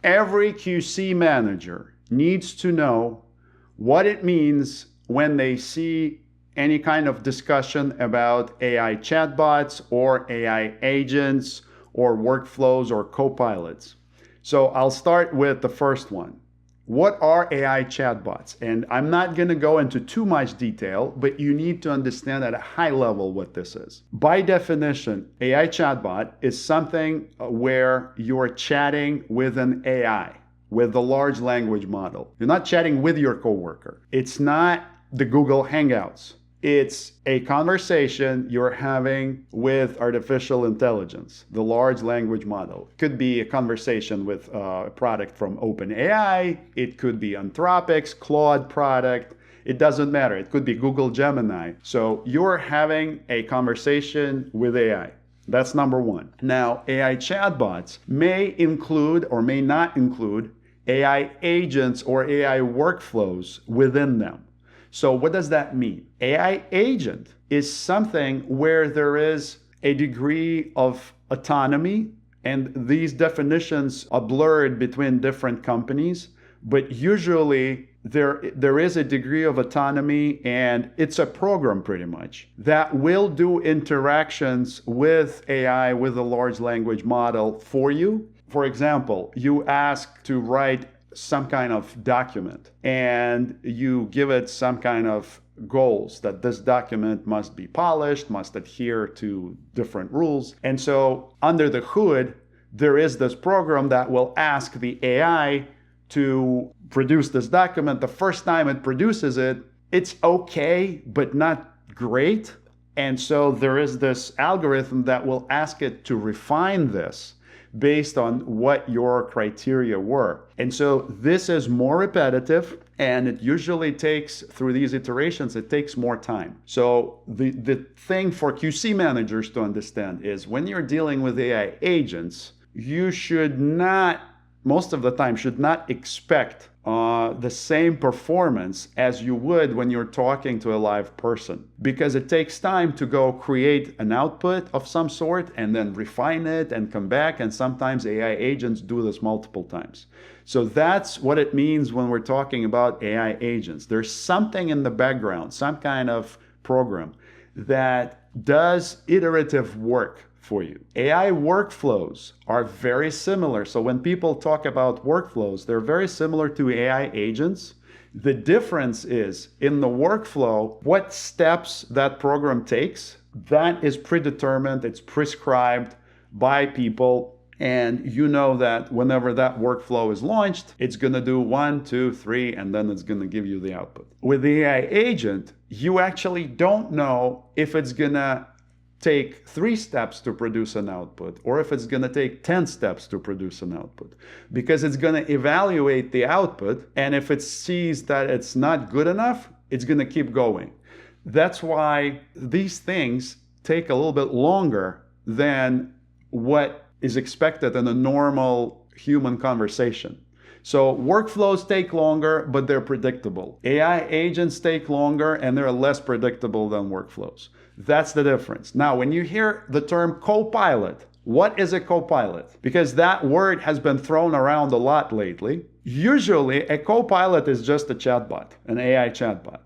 every QC manager needs to know what it means when they see any kind of discussion about AI chatbots or AI agents or workflows or copilots. So I'll start with the first one. What are AI chatbots? And I'm not going to go into too much detail, but you need to understand at a high level what this is. By definition, AI chatbot is something where you're chatting with an AI, with the large language model. You're not chatting with your coworker. It's not the Google Hangouts. It's a conversation you're having with artificial intelligence, the large language model. It could be a conversation with a product from OpenAI. It could be Anthropic's Claude product. It doesn't matter. It could be Google Gemini. So you're having a conversation with AI. That's number one. Now, AI chatbots may include or may not include AI agents or AI workflows within them. So what does that mean? AI agent is something where there is a degree of autonomy, and these definitions are blurred between different companies, but usually there is a degree of autonomy, and it's a program pretty much that will do interactions with AI, with a large language model for you. For example, you ask to write some kind of document and you give it some kind of goals that this document must be polished, must adhere to different rules. And so under the hood, there is this program that will ask the AI to produce this document. The first time it produces it, it's okay, but not great. And so there is this algorithm that will ask it to refine this based on what your criteria were. And so this is more repetitive, and it usually takes, through these iterations, it takes more time. So the thing for QC managers to understand is when you're dealing with AI agents, you should not, most of the time, should not expect the same performance as you would when you're talking to a live person, because it takes time to go create an output of some sort and then refine it and come back. And sometimes AI agents do this multiple times. So that's what it means when we're talking about AI agents. There's something in the background, some kind of program that does iterative work for you. AI workflows are very similar. So when people talk about workflows, they're very similar to AI agents. The difference is in the workflow, what steps that program takes, that is predetermined, it's prescribed by people. And you know that whenever that workflow is launched, it's going to do 1, 2, 3, and then it's going to give you the output. With the AI agent, you actually don't know if it's going to take 3 steps to produce an output, or if it's going to take 10 steps to produce an output, because it's going to evaluate the output, and if it sees that it's not good enough, it's going to keep going. That's why these things take a little bit longer than what is expected in a normal human conversation. So workflows take longer, but they're predictable. AI agents take longer, and they're less predictable than workflows. That's the difference. Now, when you hear the term copilot, what is a copilot? Because that word has been thrown around a lot lately. Usually, a copilot is just a chatbot, an AI chatbot.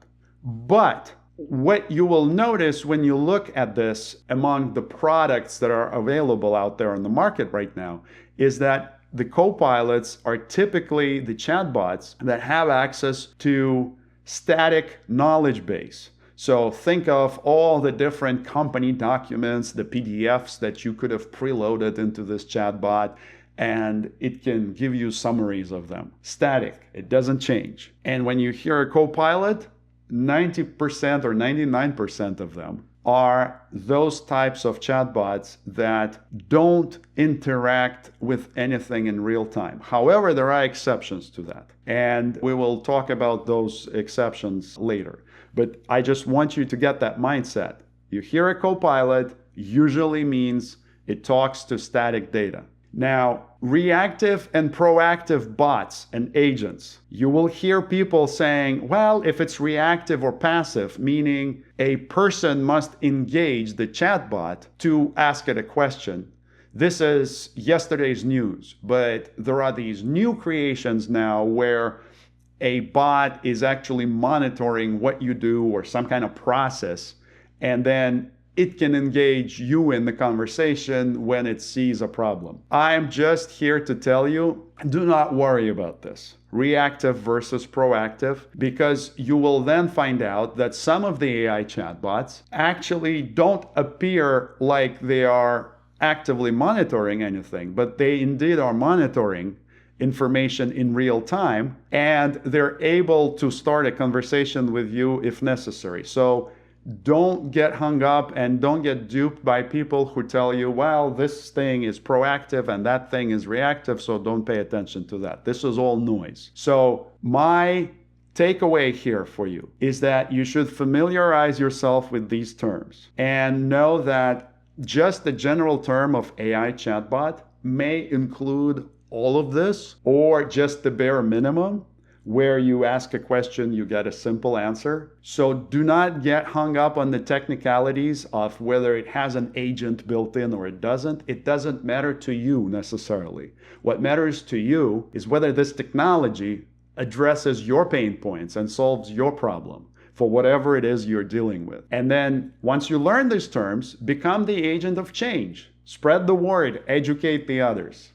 But what you will notice when you look at this among the products that are available out there on the market right now is that the copilots are typically the chatbots that have access to static knowledge base. So think of all the different company documents, the PDFs that you could have preloaded into this chatbot, and it can give you summaries of them. Static, it doesn't change. And when you hear a copilot, 90% or 99% of them are those types of chatbots that don't interact with anything in real time. However, there are exceptions to that, and we will talk about those exceptions later. But I just want you to get that mindset. You hear a copilot, usually means it talks to static data. Now, reactive and proactive bots and agents. You will hear people saying, well, if it's reactive or passive, meaning a person must engage the chatbot to ask it a question, this is yesterday's news, but there are these new creations now where a bot is actually monitoring what you do or some kind of process, and then it can engage you in the conversation when it sees a problem. I'm just here to tell you, do not worry about this, reactive versus proactive, because you will then find out that some of the AI chatbots actually don't appear like they are actively monitoring anything, but they indeed are monitoring information in real time, and they're able to start a conversation with you if necessary. So don't get hung up and don't get duped by people who tell you, well, this thing is proactive and that thing is reactive, so don't pay attention to that. This is all noise. So my takeaway here for you is that you should familiarize yourself with these terms and know that just the general term of AI chatbot may include all of this, or just the bare minimum, where you ask a question, you get a simple answer. So do not get hung up on the technicalities of whether it has an agent built in or it doesn't. It doesn't matter to you necessarily. What matters to you is whether this technology addresses your pain points and solves your problem for whatever it is you're dealing with. And then once you learn these terms, become the agent of change. Spread the word, educate the others.